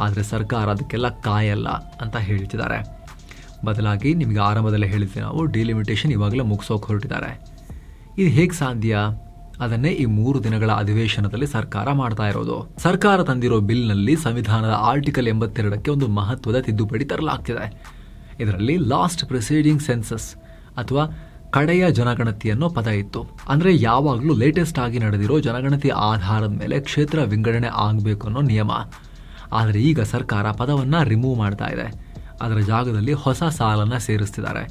ಆದರೆ ಸರ್ಕಾರ ಅದಕ್ಕೆಲ್ಲ ಕಾಯಲ್ಲ ಅಂತ ಹೇಳ್ತಿದ್ದಾರೆ. ಬದಲಾಗಿ ನಿಮಗೆ ಆರಂಭದಲ್ಲೇ ಹೇಳಿದ್ವಿ ನಾವು, ಡಿಲಿಮಿಟೇಷನ್ ಇವಾಗಲೇ ಮುಗಿಸೋಕೆ ಹೊರಟಿದ್ದಾರೆ. ಇದು ಹೇಗೆ ಸಾಧ್ಯ? ಅದನ್ನೇ ಈ 3 ದಿನಗಳ ಅಧಿವೇಶನದಲ್ಲಿ ಸರ್ಕಾರ ಮಾಡ್ತಾ ಇರೋದು. ಸರ್ಕಾರ ತಂದಿರೋ ಬಿಲ್ನಲ್ಲಿ ಸಂವಿಧಾನದ ಆರ್ಟಿಕಲ್ 82ಕ್ಕೆ ಒಂದು ಮಹತ್ವದ ತಿದ್ದುಪಡಿ ತರಲಾಗ್ತಿದೆ. ಇದರಲ್ಲಿ ಲಾಸ್ಟ್ ಪ್ರಿಸೀಡಿಂಗ್ ಸೆನ್ಸಸ್ ಅಥವಾ ಕಡೆಯ ಜನಗಣತಿ ಅನ್ನೋ ಪದ ಇತ್ತು. ಅಂದರೆ ಯಾವಾಗಲೂ ಲೇಟೆಸ್ಟ್ ಆಗಿ ನಡೆದಿರೋ ಜನಗಣತಿ ಆಧಾರದ ಮೇಲೆ ಕ್ಷೇತ್ರ ವಿಂಗಡಣೆ ಆಗಬೇಕು ಅನ್ನೋ ನಿಯಮ. ಆದರೆ ಈಗ ಸರ್ಕಾರ ಪದವನ್ನು ರಿಮೂವ್ ಮಾಡ್ತಾ ಇದೆ, ಅದರ ಜಾಗದಲ್ಲಿ ಹೊಸ ಸಾಲನ್ನು ಸೇರಿಸ್ತಿದ್ದಾರೆ.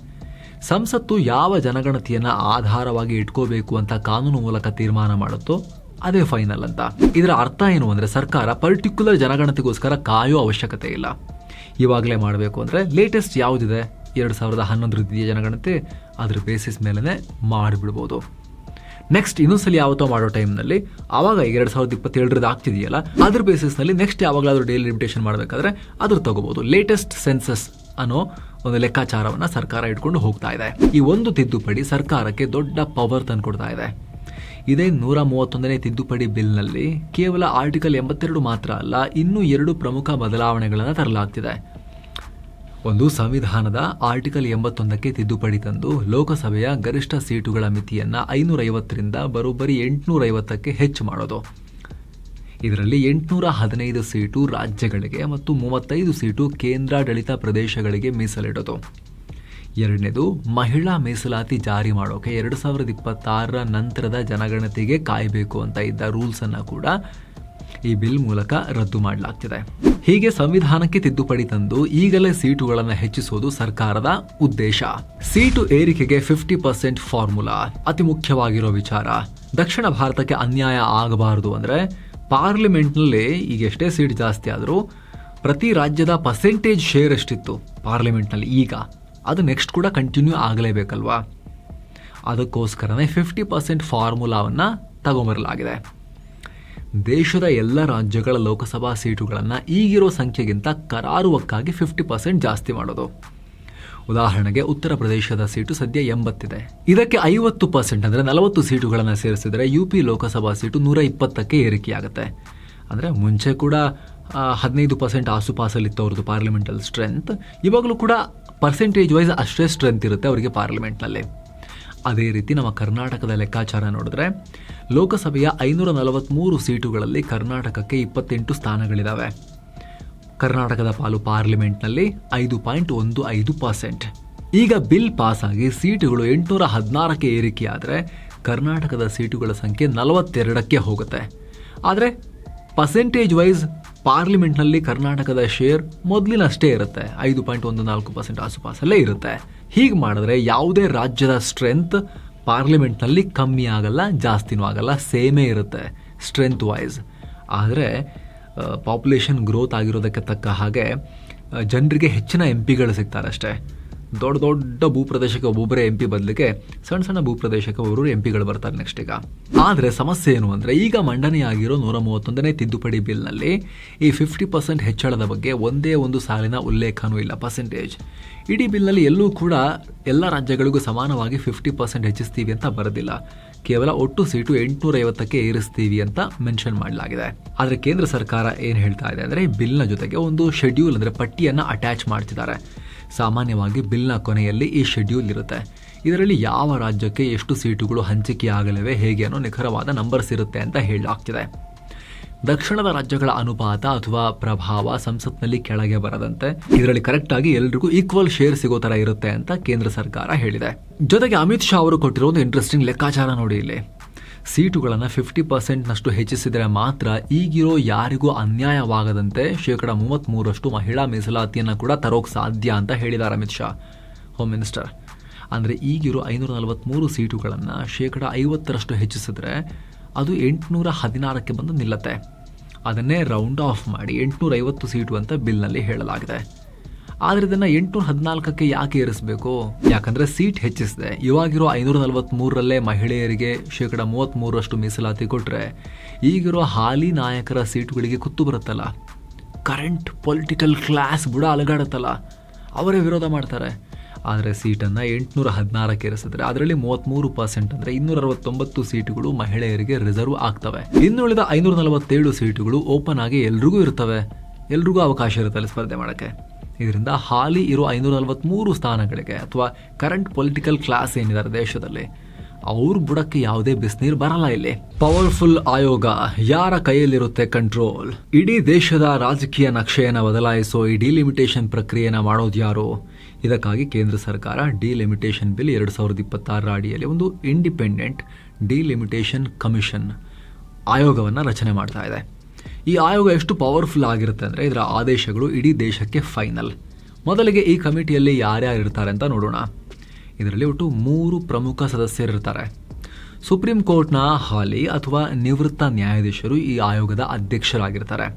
ಸಂಸತ್ತು ಯಾವ ಜನಗಣತಿಯನ್ನು ಆಧಾರವಾಗಿ ಇಟ್ಕೋಬೇಕು ಅಂತ ಕಾನೂನು ಮೂಲಕ ತೀರ್ಮಾನ ಮಾಡುತ್ತೋ ಅದೇ ಫೈನಲ್ ಅಂತ. ಇದರ ಅರ್ಥ ಏನು ಅಂದರೆ ಸರ್ಕಾರ ಪರ್ಟಿಕ್ಯುಲರ್ ಜನಗಣತಿಗೋಸ್ಕರ ಕಾಯೋ ಅವಶ್ಯಕತೆ ಇಲ್ಲ. ಇವಾಗಲೇ ಮಾಡಬೇಕು ಅಂದರೆ ಲೇಟೆಸ್ಟ್ ಯಾವುದಿದೆ 2011 ಜನಗಣತಿ, ಅದ್ರ ಬೇಸಿಸ್ ಮೇಲೇ ಮಾಡಿಬಿಡ್ಬೋದು. ನೆಕ್ಸ್ಟ್ ಇನ್ನೊಂದ್ಸಲಿ ಯಾವತ್ತೋ ಮಾಡೋ ಟೈಮ್ನಲ್ಲಿ ಆವಾಗ 2027 ಆಗ್ತಿದೆಯಲ್ಲ, ಅದ್ರ ಬೇಸಿಸ್ನಲ್ಲಿ ನೆಕ್ಸ್ಟ್ ಯಾವಾಗಲಾದ್ರೂ ಡಿಲಿಮಿಟೇಷನ್ ಮಾಡಬೇಕಾದ್ರೆ ಅದ್ರ ತಗೋಬೋದು. ಲೇಟೆಸ್ಟ್ ಸೆನ್ಸಸ್ ಅನ್ನೋ ಒಂದು ಲೆಕ್ಕಾಚಾರವನ್ನು ಸರ್ಕಾರ ಇಟ್ಕೊಂಡು ಹೋಗ್ತಾ ಇದೆ. ಈ ಒಂದು ತಿದ್ದುಪಡಿ ಸರ್ಕಾರಕ್ಕೆ ದೊಡ್ಡ ಪವರ್ ತಂದುಕೊಡ್ತಾ ಇದೆ. ಇದೇ 131ನೇ ತಿದ್ದುಪಡಿ ಬಿಲ್ನಲ್ಲಿ ಕೇವಲ ಆರ್ಟಿಕಲ್ 82 ಮಾತ್ರ ಅಲ್ಲ, ಇನ್ನೂ 2 ಪ್ರಮುಖ ಬದಲಾವಣೆಗಳನ್ನು ತರಲಾಗ್ತಿದೆ. ಒಂದು, ಸಂವಿಧಾನದ ಆರ್ಟಿಕಲ್ 81ಕ್ಕೆ ತಿದ್ದುಪಡಿ ತಂದು ಲೋಕಸಭೆಯ ಗರಿಷ್ಠ ಸೀಟುಗಳ ಮಿತಿಯನ್ನು 550ರಿಂದ ಬರೋಬ್ಬರಿ 850ಕ್ಕೆ ಹೆಚ್ಚು ಮಾಡೋದು. ಇದರಲ್ಲಿ 815 ಸೀಟು ರಾಜ್ಯಗಳಿಗೆ ಮತ್ತು 35 ಸೀಟು ಕೇಂದ್ರಾಡಳಿತ ಪ್ರದೇಶಗಳಿಗೆ ಮೀಸಲಿಡೋದು. ಎರಡನೇದು, ಮಹಿಳಾ ಮೀಸಲಾತಿ ಜಾರಿ ಮಾಡೋಕೆ 2026ರ ನಂತರದ ಜನಗಣತಿಗೆ ಕಾಯಬೇಕು ಅಂತ ಇದ್ದ ರೂಲ್ಸನ್ನು ಕೂಡ ಈ ಬಿಲ್ ಮೂಲಕ ರದ್ದು ಮಾಡಲಾಗ್ತಿದೆ. ಹೀಗೆ ಸಂವಿಧಾನಕ್ಕೆ ತಿದ್ದುಪಡಿ ತಂದು ಈಗಲೇ ಸೀಟುಗಳನ್ನು ಹೆಚ್ಚಿಸುವುದು ಸರ್ಕಾರದ ಉದ್ದೇಶ. ಸೀಟು ಏರಿಕೆಗೆ 50% ಫಾರ್ಮುಲಾ ಅತಿ ಮುಖ್ಯವಾಗಿರೋ ವಿಚಾರ. ದಕ್ಷಿಣ ಭಾರತಕ್ಕೆ ಅನ್ಯಾಯ ಆಗಬಾರದು ಅಂದರೆ ಪಾರ್ಲಿಮೆಂಟ್ನಲ್ಲಿ ಈಗ ಎಷ್ಟೇ ಸೀಟ್ ಜಾಸ್ತಿ ಆದರೂ ಪ್ರತಿ ರಾಜ್ಯದ ಪರ್ಸೆಂಟೇಜ್ ಶೇರ್ ಎಷ್ಟಿತ್ತು ಪಾರ್ಲಿಮೆಂಟ್ನಲ್ಲಿ, ಈಗ ಅದು ನೆಕ್ಸ್ಟ್ ಕೂಡ ಕಂಟಿನ್ಯೂ ಆಗಲೇಬೇಕಲ್ವಾ. ಅದಕ್ಕೋಸ್ಕರನೇ 50% ಫಾರ್ಮುಲಾವನ್ನು ತಗೊಂಬರಲಾಗಿದೆ. ದೇಶದ ಎಲ್ಲ ರಾಜ್ಯಗಳ ಲೋಕಸಭಾ ಸೀಟುಗಳನ್ನು ಈಗಿರೋ ಸಂಖ್ಯೆಗಿಂತ ಕರಾರುವಕ್ಕಾಗಿ 50% ಜಾಸ್ತಿ ಮಾಡೋದು. ಉದಾಹರಣೆಗೆ ಉತ್ತರ ಪ್ರದೇಶದ ಸೀಟು ಸದ್ಯ 80 ಇದೆ. ಇದಕ್ಕೆ 50% ಅಂದರೆ 40 ಸೀಟುಗಳನ್ನು ಸೇರಿಸಿದರೆ UP ಲೋಕಸಭಾ ಸೀಟು 120ಕ್ಕೆ ಏರಿಕೆಯಾಗುತ್ತೆ. ಅಂದರೆ ಮುಂಚೆ ಕೂಡ 15% ಆಸುಪಾಸಲ್ಲಿತ್ತು ಅವ್ರದ್ದು ಪಾರ್ಲಿಮೆಂಟಲ್ ಸ್ಟ್ರೆಂತ್, ಇವಾಗಲೂ ಕೂಡ ಪರ್ಸೆಂಟೇಜ್ ವೈಸ್ ಅಷ್ಟೇ ಸ್ಟ್ರೆಂತ್ ಇರುತ್ತೆ ಅವರಿಗೆ ಪಾರ್ಲಿಮೆಂಟ್ನಲ್ಲಿ. ಅದೇ ರೀತಿ ನಮ್ಮ ಕರ್ನಾಟಕದ ಲೆಕ್ಕಾಚಾರ ನೋಡಿದ್ರೆ ಲೋಕಸಭೆಯ 543 ಸೀಟುಗಳಲ್ಲಿ ಕರ್ನಾಟಕಕ್ಕೆ 28 ಸ್ಥಾನಗಳಿದ್ದಾವೆ. ಕರ್ನಾಟಕದ ಪಾಲು ಪಾರ್ಲಿಮೆಂಟ್ನಲ್ಲಿ 5.15%. ಈಗ ಬಿಲ್ ಪಾಸ್ ಆಗಿ ಸೀಟುಗಳು 816ಕ್ಕೆ ಏರಿಕೆಯಾದರೆ ಕರ್ನಾಟಕದ ಸೀಟುಗಳ ಸಂಖ್ಯೆ 42ಕ್ಕೆ ಹೋಗುತ್ತೆ. ಆದರೆ ಪರ್ಸೆಂಟೇಜ್ ವೈಸ್ ಪಾರ್ಲಿಮೆಂಟ್ನಲ್ಲಿ ಕರ್ನಾಟಕದ ಶೇರ್ ಮೊದಲಿನಷ್ಟೇ ಇರುತ್ತೆ, 5.14% ಆಸುಪಾಸಲ್ಲೇ ಇರುತ್ತೆ. ಹೀಗೆ ಮಾಡಿದ್ರೆ ಯಾವುದೇ ರಾಜ್ಯದ ಸ್ಟ್ರೆಂತ್ ಪಾರ್ಲಿಮೆಂಟ್ನಲ್ಲಿ ಕಮ್ಮಿ ಆಗಲ್ಲ, ಜಾಸ್ತಿನೂ ಆಗಲ್ಲ, ಸೇಮೇ ಇರುತ್ತೆ ಸ್ಟ್ರೆಂತ್ ವೈಸ್. ಆದರೆ ಪಾಪ್ಯುಲೇಷನ್ ಗ್ರೋತ್ ಆಗಿರೋದಕ್ಕೆ ತಕ್ಕ ಹಾಗೆ ಜನರಿಗೆ ಹೆಚ್ಚಿನ MP ಗಳು ಸಿಗ್ತಾರೆ ಅಷ್ಟೇ. ದೊಡ್ಡ ದೊಡ್ಡ ಭೂಪ್ರದೇಶಕ್ಕೆ ಒಬ್ಬೊಬ್ಬರೇ MP ಬದಲಿಗೆ ಸಣ್ಣ ಸಣ್ಣ ಭೂಪ್ರದೇಶಕ್ಕೆ ಒಬ್ಬರು MP ಬರ್ತಾರೆ ನೆಕ್ಸ್ಟ್ ಈಗ. ಆದರೆ ಸಮಸ್ಯೆ ಏನು ಅಂದರೆ ಈಗ ಮಂಡನೆಯಾಗಿರೋ 131ನೇ ತಿದ್ದುಪಡಿ ಬಿಲ್ನಲ್ಲಿ ಈ 50% ಹೆಚ್ಚಳದ ಬಗ್ಗೆ ಒಂದೇ ಒಂದು ಸಾಲಿನ ಉಲ್ಲೇಖನೂ ಇಲ್ಲ, ಪರ್ಸೆಂಟೇಜ್. ಇಡೀ ಬಿಲ್ನಲ್ಲಿ ಎಲ್ಲೂ ಕೂಡ ಎಲ್ಲ ರಾಜ್ಯಗಳಿಗೂ ಸಮಾನವಾಗಿ 50% ಹೆಚ್ಚಿಸ್ತೀವಿ ಅಂತ ಬರೋದಿಲ್ಲ. ಕೇವಲ ಒಟ್ಟು ಸೀಟು 850ಕ್ಕೆ ಏರಿಸ್ತೀವಿ ಅಂತ ಮೆನ್ಷನ್ ಮಾಡಲಾಗಿದೆ. ಆದರೆ ಕೇಂದ್ರ ಸರ್ಕಾರ ಏನು ಹೇಳ್ತಾ ಇದೆ ಅಂದರೆ ಬಿಲ್ನ ಜೊತೆಗೆ ಒಂದು ಶೆಡ್ಯೂಲ್ ಅಂದರೆ ಪಟ್ಟಿಯನ್ನು ಅಟ್ಯಾಚ್ ಮಾಡ್ತಿದ್ದಾರೆ. ಸಾಮಾನ್ಯವಾಗಿ ಬಿಲ್ನ ಕೊನೆಯಲ್ಲಿ ಈ ಶೆಡ್ಯೂಲ್ ಇರುತ್ತೆ. ಇದರಲ್ಲಿ ಯಾವ ರಾಜ್ಯಕ್ಕೆ ಎಷ್ಟು ಸೀಟುಗಳು ಹಂಚಿಕೆಯಾಗಲಿವೆ ಹೇಗೆ ಅನ್ನೋ ನಿಖರವಾದ ನಂಬರ್ಸ್ ಇರುತ್ತೆ ಅಂತ ಹೇಳಲಾಗ್ತಿದೆ. ದಕ್ಷಿಣದ ರಾಜ್ಯಗಳ ಅನುಪಾತ ಅಥವಾ ಪ್ರಭಾವ ಸಂಸತ್ನಲ್ಲಿ ಕೆಳಗೆ ಬರದಂತೆ ಇದರಲ್ಲಿ ಕರೆಕ್ಟ್ ಆಗಿ ಎಲ್ರಿಗೂ ಈಕ್ವಲ್ ಶೇರ್ ಸಿಗೋ ತರ ಇರುತ್ತೆ ಅಂತ ಕೇಂದ್ರ ಸರ್ಕಾರ ಹೇಳಿದೆ. ಜೊತೆಗೆ ಅಮಿತ್ ಶಾ ಅವರು ಕೊಟ್ಟಿರೋ ಒಂದು ಇಂಟ್ರೆಸ್ಟಿಂಗ್ ಲೆಕ್ಕಾಚಾರ ನೋಡಿ. ಇಲ್ಲಿ ಸೀಟುಗಳನ್ನು 50% ಹೆಚ್ಚಿಸಿದರೆ ಮಾತ್ರ ಈಗಿರೋ ಯಾರಿಗೂ ಅನ್ಯಾಯವಾಗದಂತೆ 33% ಮಹಿಳಾ ಮೀಸಲಾತಿಯನ್ನು ಕೂಡ ತರೋಕೆ ಸಾಧ್ಯ ಅಂತ ಹೇಳಿದ್ದಾರೆ ಅಮಿತ್ ಶಾ, ಹೋಮ್ ಮಿನಿಸ್ಟರ್. ಅಂದರೆ ಈಗಿರೋ 543 ಸೀಟುಗಳನ್ನು 50% ಹೆಚ್ಚಿಸಿದ್ರೆ ಅದು 816ಕ್ಕೆ ಬಂದು ನಿಲ್ಲತ್ತೆ. ಅದನ್ನೇ ರೌಂಡ್ ಆಫ್ ಮಾಡಿ 850 ಸೀಟು ಅಂತ ಬಿಲ್ನಲ್ಲಿ ಹೇಳಲಾಗಿದೆ. ಆದರೆ ಇದನ್ನು 814ಕ್ಕೆ ಯಾಕೆ ಏರಿಸಬೇಕು? ಯಾಕಂದರೆ ಸೀಟ್ ಹೆಚ್ಚಿಸಿದೆ. ಇವಾಗಿರೋ 543ರಲ್ಲೇ ಮಹಿಳೆಯರಿಗೆ 33% ಮೀಸಲಾತಿ ಕೊಟ್ಟರೆ ಈಗಿರೋ ಹಾಲಿ ನಾಯಕರ ಸೀಟುಗಳಿಗೆ ಕುತ್ತು ಬರುತ್ತಲ್ಲ, ಕರೆಂಟ್ ಪೊಲಿಟಿಕಲ್ ಕ್ಲಾಸ್ ಬುಡ ಅಲಗಾಡುತ್ತಲ್ಲ, ಅವರೇ ವಿರೋಧ ಮಾಡ್ತಾರೆ. ಆದರೆ ಸೀಟನ್ನು 816ಕ್ಕೆ ಏರಿಸಿದ್ರೆ ಅದರಲ್ಲಿ 33% ಅಂದರೆ 269 ಸೀಟುಗಳು ಮಹಿಳೆಯರಿಗೆ ರಿಸರ್ವ್ ಆಗ್ತವೆ. ಇನ್ನುಳಿದ 547 ಸೀಟುಗಳು ಓಪನ್ ಆಗಿ ಎಲ್ರಿಗೂ ಇರ್ತವೆ, ಎಲ್ರಿಗೂ ಅವಕಾಶ ಇರುತ್ತಲ್ಲ ಸ್ಪರ್ಧೆ ಮಾಡೋಕ್ಕೆ. ಇದರಿಂದ ಹಾಲಿ ಇರೋ 543 ಸ್ಥಾನಗಳಿಗೆ ಅಥವಾ ಕರೆಂಟ್ ಪೊಲಿಟಿಕಲ್ ಕ್ಲಾಸ್ ಏನಿದ್ದಾರೆ ದೇಶದಲ್ಲಿ ಅವ್ರ ಬುಡಕ್ಕೆ ಯಾವುದೇ ಬಿಸಿನೀರು ಬರಲ್ಲ. ಇಲ್ಲಿ ಪವರ್ಫುಲ್ ಆಯೋಗ, ಯಾರ ಕೈಯಲ್ಲಿರುತ್ತೆ ಕಂಟ್ರೋಲ್? ಇಡೀ ದೇಶದ ರಾಜಕೀಯ ನಕ್ಷೆಯನ್ನು ಬದಲಾಯಿಸೋ ಈ ಡಿಲಿಮಿಟೇಷನ್ ಪ್ರಕ್ರಿಯೆನ ಮಾಡೋದು ಯಾರು? ಇದಕ್ಕಾಗಿ ಕೇಂದ್ರ ಸರ್ಕಾರ ಡಿಲಿಮಿಟೇಷನ್ ಬಿಲ್ 2026 ಅಡಿಯಲ್ಲಿ ಒಂದು ಇಂಡಿಪೆಂಡೆಂಟ್ ಡಿಲಿಮಿಟೇಷನ್ ಕಮಿಷನ್ ಆಯೋಗವನ್ನು ರಚನೆ ಮಾಡ್ತಾ ಇದೆ. ಈ ಆಯೋಗ ಎಷ್ಟು ಪವರ್ಫುಲ್ ಆಗಿರುತ್ತೆ ಅಂದರೆ ಇದರ ಆದೇಶಗಳು ಇಡೀ ದೇಶಕ್ಕೆ ಫೈನಲ್. ಮೊದಲಿಗೆ ಈ ಕಮಿಟಿಯಲ್ಲಿ ಯಾರ್ಯಾರು ಇರ್ತಾರೆ ಅಂತ ನೋಡೋಣ. ಇದರಲ್ಲಿ ಒಟ್ಟು 3 ಪ್ರಮುಖ ಸದಸ್ಯರಿರ್ತಾರೆ. ಸುಪ್ರೀಂ ಕೋರ್ಟ್ನ ಹಾಲಿ ಅಥವಾ ನಿವೃತ್ತ ನ್ಯಾಯಾಧೀಶರು ಈ ಆಯೋಗದ ಅಧ್ಯಕ್ಷರಾಗಿರ್ತಾರೆ.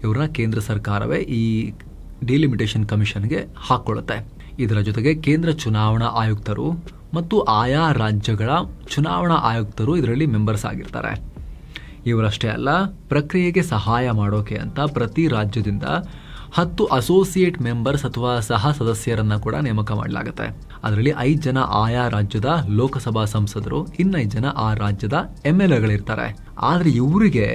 ಇವರನ್ನ ಕೇಂದ್ರ ಸರ್ಕಾರವೇ ಈ ಡಿಲಿಮಿಟೇಷನ್ ಕಮಿಷನ್ಗೆ ಹಾಕ್ಕೊಳ್ಳುತ್ತೆ. ಇದರ ಜೊತೆಗೆ ಕೇಂದ್ರ ಚುನಾವಣಾ ಆಯುಕ್ತರು ಮತ್ತು ಆಯಾ ರಾಜ್ಯಗಳ ಚುನಾವಣಾ ಆಯುಕ್ತರು ಇದರಲ್ಲಿ ಮೆಂಬರ್ಸ್ ಆಗಿರ್ತಾರೆ. ಇವರಷ್ಟೇ ಅಲ್ಲ, ಪ್ರಕ್ರಿಯೆಗೆ ಸಹಾಯ ಮಾಡೋಕೆ ಅಂತ ಪ್ರತಿ ರಾಜ್ಯದಿಂದ 10 ಅಸೋಸಿಯೇಟ್ ಮೆಂಬರ್ಸ್ ಅಥವಾ ಸಹ ಸದಸ್ಯರನ್ನು ಕೂಡ ನೇಮಕ ಮಾಡಲಾಗುತ್ತೆ. ಅದರಲ್ಲಿ 5 ಜನ ಆಯಾ ರಾಜ್ಯದ ಲೋಕಸಭಾ ಸಂಸದರು, 5 ಜನ ಆ ರಾಜ್ಯದ MLAಗಳಿರ್ತಾರೆ. ಆದರೆ ಇವರಿಗೆ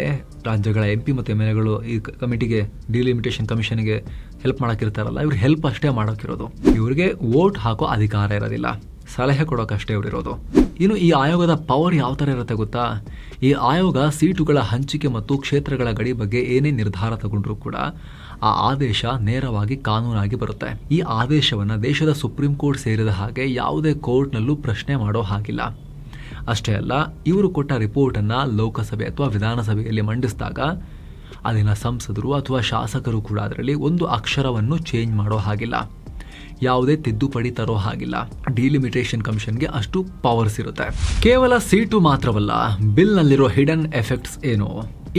ರಾಜ್ಯಗಳ MP ಮತ್ತು MLAಗಳು ಈ ಕಮಿಟಿಗೆ ಡಿಲಿಮಿಟೇಷನ್ ಕಮಿಷನ್ಗೆ ಹೆಲ್ಪ್ ಮಾಡೋಕ್ಕಿರ್ತಾರಲ್ಲ, ಇವ್ರು ಹೆಲ್ಪ್ ಅಷ್ಟೇ ಮಾಡೋಕ್ಕಿರೋದು. ಇವರಿಗೆ ವೋಟ್ ಹಾಕೋ ಅಧಿಕಾರ ಇರೋದಿಲ್ಲ, ಸಲಹೆ ಕೊಡೋಕಷ್ಟೇ ಇವರಿರೋದು. ಇನ್ನು ಈ ಆಯೋಗದ ಪವರ್ ಯಾವ ಥರ ಇರುತ್ತೆ ಗೊತ್ತಾ? ಈ ಆಯೋಗ ಸೀಟುಗಳ ಹಂಚಿಕೆ ಮತ್ತು ಕ್ಷೇತ್ರಗಳ ಗಡಿ ಬಗ್ಗೆ ಏನೇ ನಿರ್ಧಾರ ತಗೊಂಡ್ರೂ ಕೂಡ ಆ ಆದೇಶ ನೇರವಾಗಿ ಕಾನೂನಾಗಿ ಬರುತ್ತೆ. ಈ ಆದೇಶವನ್ನು ದೇಶದ ಸುಪ್ರೀಂ ಕೋರ್ಟ್ ಸೇರಿದ ಹಾಗೆ ಯಾವುದೇ ಕೋರ್ಟ್ನಲ್ಲೂ ಪ್ರಶ್ನೆ ಮಾಡೋ ಹಾಗಿಲ್ಲ. ಅಷ್ಟೇ ಅಲ್ಲ, ಇವರು ಕೊಟ್ಟ ರಿಪೋರ್ಟನ್ನು ಲೋಕಸಭೆ ಅಥವಾ ವಿಧಾನಸಭೆಯಲ್ಲಿ ಮಂಡಿಸಿದಾಗ ಅಲ್ಲಿನ ಸಂಸದರು ಅಥವಾ ಶಾಸಕರು ಕೂಡ ಅದರಲ್ಲಿ ಒಂದು ಅಕ್ಷರವನ್ನು ಚೇಂಜ್ ಮಾಡೋ ಹಾಗಿಲ್ಲ, ಯಾವುದೇ ತಿದ್ದುಪಡಿ ತರೋ ಹಾಗಿಲ್ಲ. ಡಿಲಿಮಿಟೇಷನ್ ಕಮಿಷನ್ಗೆ ಅಷ್ಟು ಪವರ್ಸ್ ಇರುತ್ತೆ. ಕೇವಲ ಸೀಟು ಮಾತ್ರವಲ್ಲ, ಬಿಲ್ನಲ್ಲಿರೋ ಹಿಡನ್ ಎಫೆಕ್ಟ್ಸ್ ಏನು?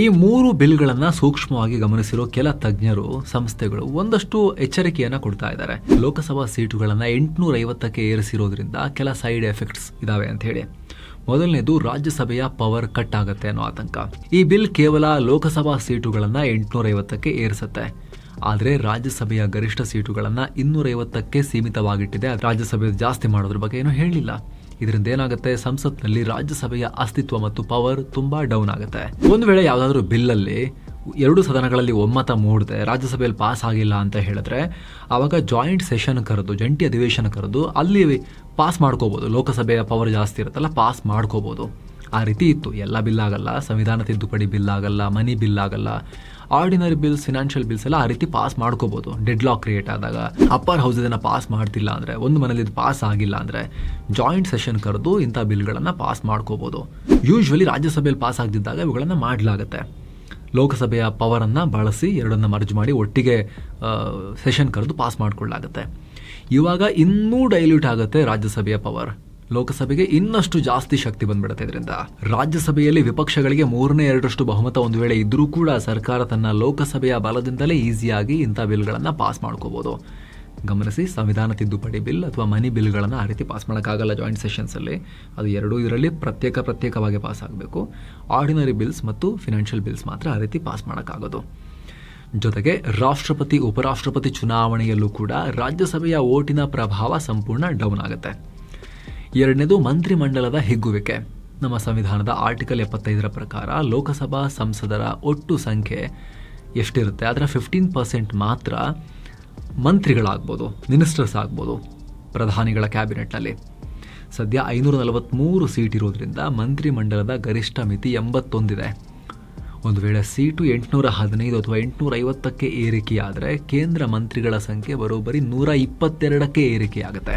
ಈ 3 ಬಿಲ್ಗಳನ್ನು ಸೂಕ್ಷ್ಮವಾಗಿ ಗಮನಿಸಿರೋ ಕೆಲ ತಜ್ಞರು, ಸಂಸ್ಥೆಗಳು ಒಂದಷ್ಟು ಎಚ್ಚರಿಕೆಯನ್ನು ಕೊಡ್ತಾ ಇದ್ದಾರೆ. ಲೋಕಸಭಾ ಸೀಟುಗಳನ್ನು 850ಕ್ಕೆ ಏರಿಸಿರೋದ್ರಿಂದ ಕೆಲ ಸೈಡ್ ಎಫೆಕ್ಟ್ಸ್ ಇದಾವೆ ಅಂತ ಹೇಳಿ. ಮೊದಲನೇದು, ರಾಜ್ಯಸಭೆಯ ಪವರ್ ಕಟ್ ಆಗುತ್ತೆ ಅನ್ನೋ ಆತಂಕ. ಈ ಬಿಲ್ ಕೇವಲ ಲೋಕಸಭಾ ಸೀಟುಗಳನ್ನು 850ಕ್ಕೆ ಏರಿಸುತ್ತೆ. ಆದರೆ ರಾಜ್ಯಸಭೆಯ ಗರಿಷ್ಠ ಸೀಟುಗಳನ್ನು 250ಕ್ಕೆ ಸೀಮಿತವಾಗಿಟ್ಟಿದೆ. ರಾಜ್ಯಸಭೆ ಜಾಸ್ತಿ ಮಾಡೋದ್ರ ಬಗ್ಗೆ ಏನೂ ಹೇಳಲಿಲ್ಲ. ಇದರಿಂದ ಏನಾಗುತ್ತೆ, ಸಂಸತ್ನಲ್ಲಿ ರಾಜ್ಯಸಭೆಯ ಅಸ್ತಿತ್ವ ಮತ್ತು ಪವರ್ ತುಂಬಾ ಡೌನ್ ಆಗುತ್ತೆ. ಒಂದು ವೇಳೆ ಯಾವುದಾದ್ರೂ ಬಿಲ್ಲಲ್ಲಿ 2 ಸದನಗಳಲ್ಲಿ ಒಮ್ಮತ ಮೂಡದೆ ರಾಜ್ಯಸಭೆಯಲ್ಲಿ ಪಾಸ್ ಆಗಿಲ್ಲ ಅಂತ ಹೇಳಿದ್ರೆ ಆವಾಗ ಜಾಯಿಂಟ್ ಸೆಷನ್ ಕರೆದು, ಜಂಟಿ ಅಧಿವೇಶನ ಕರೆದು ಅಲ್ಲಿ ಪಾಸ್ ಮಾಡ್ಕೋಬೋದು. ಲೋಕಸಭೆಯ ಪವರ್ ಜಾಸ್ತಿ ಇರುತ್ತಲ್ಲ, ಪಾಸ್ ಮಾಡ್ಕೋಬೋದು. ಆ ರೀತಿ ಇತ್ತು. ಎಲ್ಲ ಬಿಲ್ ಆಗಲ್ಲ, ಸಂವಿಧಾನ ತಿದ್ದುಪಡಿ ಬಿಲ್ ಆಗಲ್ಲ, ಮನಿ ಬಿಲ್ ಆಗಲ್ಲ, ಆರ್ಡಿನರಿ ಬಿಲ್ಸ್, ಫಿನಾನ್ಷಿಯಲ್ ಬಿಲ್ಸ್ ಎಲ್ಲ ಆ ರೀತಿ ಪಾಸ್ ಮಾಡ್ಕೋಬೋದು. ಡೆಡ್ ಲಾಕ್ ಕ್ರಿಯೇಟ್ ಆದಾಗ ಅಪ್ಪರ್ ಹೌಸ್ ಇದನ್ನು ಪಾಸ್ ಮಾಡ್ತಿಲ್ಲ ಅಂದರೆ, ಒಂದು ಮನೇಲಿ ಇದು ಪಾಸ್ ಆಗಿಲ್ಲ ಅಂದರೆ ಜಾಯಿಂಟ್ ಸೆಷನ್ ಕರೆದು ಇಂಥ ಬಿಲ್ಗಳನ್ನು ಪಾಸ್ ಮಾಡ್ಕೋಬೋದು. ಯೂಶ್ವಲಿ ರಾಜ್ಯಸಭೆಯಲ್ಲಿ ಪಾಸ್ ಆಗದಿದ್ದಾಗ ಇವುಗಳನ್ನು ಮಾಡಲಾಗುತ್ತೆ. ಲೋಕಸಭೆಯ ಪವರನ್ನು ಬಳಸಿ ಎರಡನ್ನು ಮರ್ಜ್ ಮಾಡಿ ಒಟ್ಟಿಗೆ ಸೆಷನ್ ಕರೆದು ಪಾಸ್ ಮಾಡಿಕೊಳ್ಳಲಾಗುತ್ತೆ. ಇವಾಗ ಇನ್ನೂ ಡೈಲ್ಯೂಟ್ ಆಗುತ್ತೆ ರಾಜ್ಯಸಭೆಯ ಪವರ್. ಲೋಕಸಭೆಗೆ ಇನ್ನಷ್ಟು ಜಾಸ್ತಿ ಶಕ್ತಿ ಬಂದ್ಬಿಡುತ್ತೆ. ಇದರಿಂದ ರಾಜ್ಯಸಭೆಯಲ್ಲಿ ವಿಪಕ್ಷಗಳಿಗೆ 3/2 ಬಹುಮತ ಒಂದು ವೇಳೆ ಇದ್ರೂ ಕೂಡ ಸರ್ಕಾರ ತನ್ನ ಲೋಕಸಭೆಯ ಬಲದಿಂದಲೇ ಈಸಿಯಾಗಿ ಇಂಥ ಬಿಲ್ಗಳನ್ನು ಪಾಸ್ ಮಾಡ್ಕೋಬಹುದು. ಗಮನಿಸಿ, ಸಂವಿಧಾನ ತಿದ್ದುಪಡಿ ಬಿಲ್ ಅಥವಾ ಮನಿ ಬಿಲ್ಗಳನ್ನು ಆ ರೀತಿ ಪಾಸ್ ಮಾಡೋಕ್ಕಾಗಲ್ಲ ಜಾಯಿಂಟ್ ಸೆಷನ್ಸಲ್ಲಿ. ಅದು ಎರಡೂ ಇದರಲ್ಲಿ ಪ್ರತ್ಯೇಕವಾಗಿ ಪಾಸ್ ಆಗಬೇಕು. ಆರ್ಡಿನರಿ ಬಿಲ್ಸ್ ಮತ್ತು ಫಿನಾನ್ಷಿಯಲ್ ಬಿಲ್ಸ್ ಮಾತ್ರ ಆ ರೀತಿ ಪಾಸ್ ಮಾಡೋಕ್ಕಾಗೋದು. ಜೊತೆಗೆ ರಾಷ್ಟ್ರಪತಿ ಉಪರಾಷ್ಟ್ರಪತಿ ಚುನಾವಣೆಯಲ್ಲೂ ಕೂಡ ರಾಜ್ಯಸಭೆಯ ಓಟಿನ ಪ್ರಭಾವ ಸಂಪೂರ್ಣ ಡೌನ್ ಆಗುತ್ತೆ. ಎರಡನೇದು, ಮಂತ್ರಿಮಂಡಲದ ಹಿಗ್ಗುವಿಕೆ. ನಮ್ಮ ಸಂವಿಧಾನದ ಆರ್ಟಿಕಲ್ 75 ಪ್ರಕಾರ ಲೋಕಸಭಾ ಸಂಸದರ ಒಟ್ಟು ಸಂಖ್ಯೆ ಎಷ್ಟಿರುತ್ತೆ ಅದರ 15% ಮಾತ್ರ ಮಂತ್ರಿಗಳಾಗ್ಬೋದು, ಮಿನಿಸ್ಟರ್ಸ್ ಆಗ್ಬೋದು ಪ್ರಧಾನಿಗಳ ಕ್ಯಾಬಿನೆಟ್ನಲ್ಲಿ. ಸದ್ಯ 543 ಸೀಟ್ ಇರೋದ್ರಿಂದ ಮಂತ್ರಿಮಂಡಲದ ಗರಿಷ್ಠ ಮಿತಿ 81 ಇದೆ. ಒಂದು ವೇಳೆ ಸೀಟು 815 ಅಥವಾ 850ಕ್ಕೆ ಏರಿಕೆಯಾದರೆ ಕೇಂದ್ರ ಮಂತ್ರಿಗಳ ಸಂಖ್ಯೆ ಬರೋಬ್ಬರಿ 122ಕ್ಕೆ ಏರಿಕೆಯಾಗುತ್ತೆ.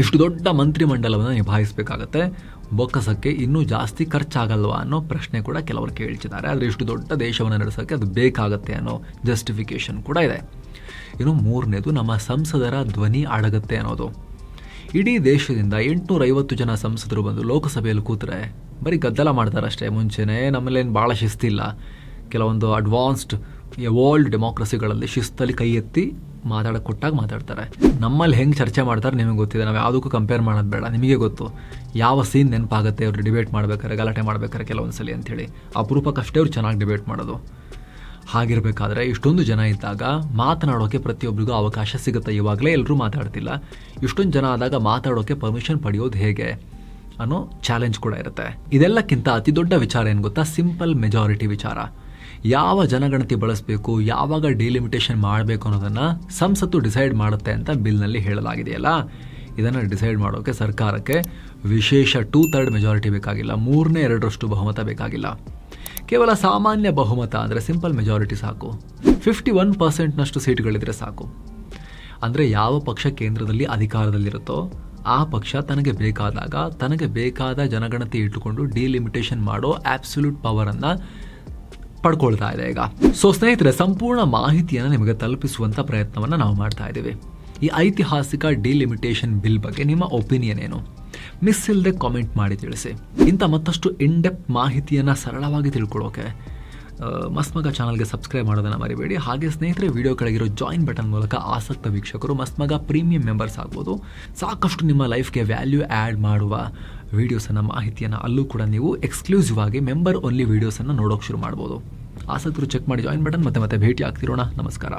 ಇಷ್ಟು ದೊಡ್ಡ ಮಂತ್ರಿಮಂಡಲವನ್ನು ನಿಭಾಯಿಸಬೇಕಾಗತ್ತೆ. ಬೊಕ್ಕಸಕ್ಕೆ ಇನ್ನೂ ಜಾಸ್ತಿ ಖರ್ಚಾಗಲ್ವಾ ಅನ್ನೋ ಪ್ರಶ್ನೆ ಕೂಡ ಕೆಲವರು ಕೇಳ್ತಿದ್ದಾರೆ. ಆದರೆ ಇಷ್ಟು ದೊಡ್ಡ ದೇಶವನ್ನು ನಡೆಸೋಕ್ಕೆ ಅದು ಬೇಕಾಗತ್ತೆ ಅನ್ನೋ ಜಸ್ಟಿಫಿಕೇಶನ್ ಕೂಡ ಇದೆ. ಇನ್ನು ಮೂರನೇದು, ನಮ್ಮ ಸಂಸದರ ಧ್ವನಿ ಅಡಗತ್ತೆ ಅನ್ನೋದು. ಇಡೀ ದೇಶದಿಂದ 850 ಜನ ಸಂಸದರು ಬಂದು ಲೋಕಸಭೆಯಲ್ಲಿ ಕೂತ್ರೆ ಬರೀ ಗದ್ದಲ ಮಾಡ್ತಾರಷ್ಟೇ. ಮುಂಚೆನೇ ನಮ್ಮಲ್ಲೇನು ಭಾಳ ಶಿಸ್ತಿಲ್ಲ. ಕೆಲವೊಂದು ಅಡ್ವಾನ್ಸ್ಡ್ ಎವಾಲ್ಡ್ ಡೆಮೋಕ್ರಸಿಗಳಲ್ಲಿ ಶಿಸ್ತಲ್ಲಿ ಕೈ ಎತ್ತಿ ಮಾತಾಡೋಕೆ ಕೊಟ್ಟಾಗ ಮಾತಾಡ್ತಾರೆ. ನಮ್ಮಲ್ಲಿ ಹೆಂಗೆ ಚರ್ಚೆ ಮಾಡ್ತಾರೆ ನಿಮಗೆ ಗೊತ್ತಿದೆ. ನಾವು ಯಾವುದಕ್ಕೂ ಕಂಪೇರ್ ಮಾಡೋದು ಬೇಡ. ನಿಮಗೆ ಗೊತ್ತು ಯಾವ ಸೀನ್ ನೆನಪಾಗುತ್ತೆ ಅವರು ಡಿಬೇಟ್ ಮಾಡ್ಬೇಕಾರೆ, ಗಲಾಟೆ ಮಾಡ್ಬೇಕಾರೆ ಕೆಲವೊಂದು ಸಲ ಅಂಥೇಳಿ. ಅಪರೂಪಕ್ಕಷ್ಟೇ ಅವ್ರು ಚೆನ್ನಾಗಿ ಡಿಬೇಟ್ ಮಾಡೋದು. ಹಾಗಿರಬೇಕಾದ್ರೆ ಇಷ್ಟೊಂದು ಜನ ಇದ್ದಾಗ ಮಾತನಾಡೋಕ್ಕೆ ಪ್ರತಿಯೊಬ್ಬರಿಗೂ ಅವಕಾಶ ಸಿಗುತ್ತೆ. ಇವಾಗಲೇ ಎಲ್ಲರೂ ಮಾತಾಡ್ತಿಲ್ಲ. ಇಷ್ಟೊಂದು ಜನ ಆದಾಗ ಮಾತಾಡೋಕ್ಕೆ ಪರ್ಮಿಷನ್ ಪಡೆಯೋದು ಹೇಗೆ ಅನ್ನೋ ಚಾಲೆಂಜ್ ಕೂಡ ಇರುತ್ತೆ. ಇದೆಲ್ಲಕ್ಕಿಂತ ಅತಿ ದೊಡ್ಡ ವಿಚಾರ ಏನು ಗೊತ್ತಾ? ಸಿಂಪಲ್ ಮೆಜಾರಿಟಿ ವಿಚಾರ. ಯಾವ ಜನಗಣತಿ ಬಳಸಬೇಕು, ಯಾವಾಗ ಡಿಲಿಮಿಟೇಷನ್ ಮಾಡಬೇಕು ಅನ್ನೋದನ್ನು ಸಂಸತ್ತು ಡಿಸೈಡ್ ಮಾಡುತ್ತೆ ಅಂತ ಬಿಲ್ನಲ್ಲಿ ಹೇಳಲಾಗಿದೆಯಲ್ಲ. ಇದನ್ನು ಡಿಸೈಡ್ ಮಾಡೋಕ್ಕೆ ಸರ್ಕಾರಕ್ಕೆ ವಿಶೇಷ 2/3 ಮೆಜಾರಿಟಿ ಬೇಕಾಗಿಲ್ಲ. 3/2 ಬಹುಮತ ಬೇಕಾಗಿಲ್ಲ. ಕೇವಲ ಸಾಮಾನ್ಯ ಬಹುಮತ ಅಂದರೆ ಸಿಂಪಲ್ ಮೆಜಾರಿಟಿ ಸಾಕು. 51%ನಷ್ಟು ಸೀಟುಗಳಿದ್ರೆ ಸಾಕು. ಅಂದರೆ ಯಾವ ಪಕ್ಷ ಕೇಂದ್ರದಲ್ಲಿ ಅಧಿಕಾರದಲ್ಲಿರುತ್ತೋ ಆ ಪಕ್ಷ ತನಗೆ ಬೇಕಾದಾಗ ತನಗೆ ಬೇಕಾದ ಜನಗಣತಿ ಇಟ್ಟುಕೊಂಡು ಡಿಲಿಮಿಟೇಷನ್ ಮಾಡೋ ಆಬ್ಸಲ್ಯೂಟ್ ಪವರನ್ನು ಪಡ್ಕೊಳ್ತಾ ಇದೆ ಈಗ. ಸೊ ಸ್ನೇಹಿತರೆ, ಸಂಪೂರ್ಣ ಮಾಹಿತಿಯನ್ನು ನಿಮಗೆ ತಲುಪಿಸುವಂಥ ಪ್ರಯತ್ನವನ್ನು ನಾವು ಮಾಡ್ತಾ ಇದ್ದೀವಿ. ಈ ಐತಿಹಾಸಿಕ ಡಿಲಿಮಿಟೇಷನ್ ಬಿಲ್ ಬಗ್ಗೆ ನಿಮ್ಮ ಒಪಿನಿಯನ್ ಏನು? ಮಿಸ್ ಇಲ್ಲದೆ ಕಾಮೆಂಟ್ ಮಾಡಿ ತಿಳಿಸಿ. ಇಂಥ ಮತ್ತಷ್ಟು ಇನ್ಡೆಪ್ತ್ ಮಾಹಿತಿಯನ್ನು ಸರಳವಾಗಿ ತಿಳ್ಕೊಳ್ಳೋಕೆ ಮಸ್ತ್ಮಗ ಚಾನಲ್ಗೆ ಸಬ್ಸ್ಕ್ರೈಬ್ ಮಾಡೋದನ್ನು ಮರಿಬೇಡಿ. ಹಾಗೆ ಸ್ನೇಹಿತರೆ, ವಿಡಿಯೋ ಕೆಳಗಿರೋ ಜಾಯಿನ್ ಬಟನ್ ಮೂಲಕ ಆಸಕ್ತ ವೀಕ್ಷಕರು ಮಸ್ತ್ಮಗ ಪ್ರೀಮಿಯಂ ಮೆಂಬರ್ಸ್ ಆಗ್ಬೋದು. ಸಾಕಷ್ಟು ನಿಮ್ಮ ಲೈಫ್ಗೆ ವ್ಯಾಲ್ಯೂ ಆ್ಯಡ್ ಮಾಡುವ ವೀಡಿಯೋಸನ್ನು, ಮಾಹಿತಿಯನ್ನು ಅಲ್ಲೂ ಕೂಡ ನೀವು ಎಕ್ಸ್ಕ್ಲೂಸಿವ್ ಆಗಿ ಮೆಂಬರ್ ಓನ್ಲಿ ವೀಡಿಯೋಸನ್ನು ನೋಡೋಕೆ ಶುರು ಮಾಡ್ಬೋದು. ಆಸಕ್ತರು ಚೆಕ್ ಮಾಡಿ ಜಾಯಿನ್ ಬಟನ್. ಮತ್ತೆ ಭೇಟಿ ಆಗ್ತಿರೋಣ. ನಮಸ್ಕಾರ.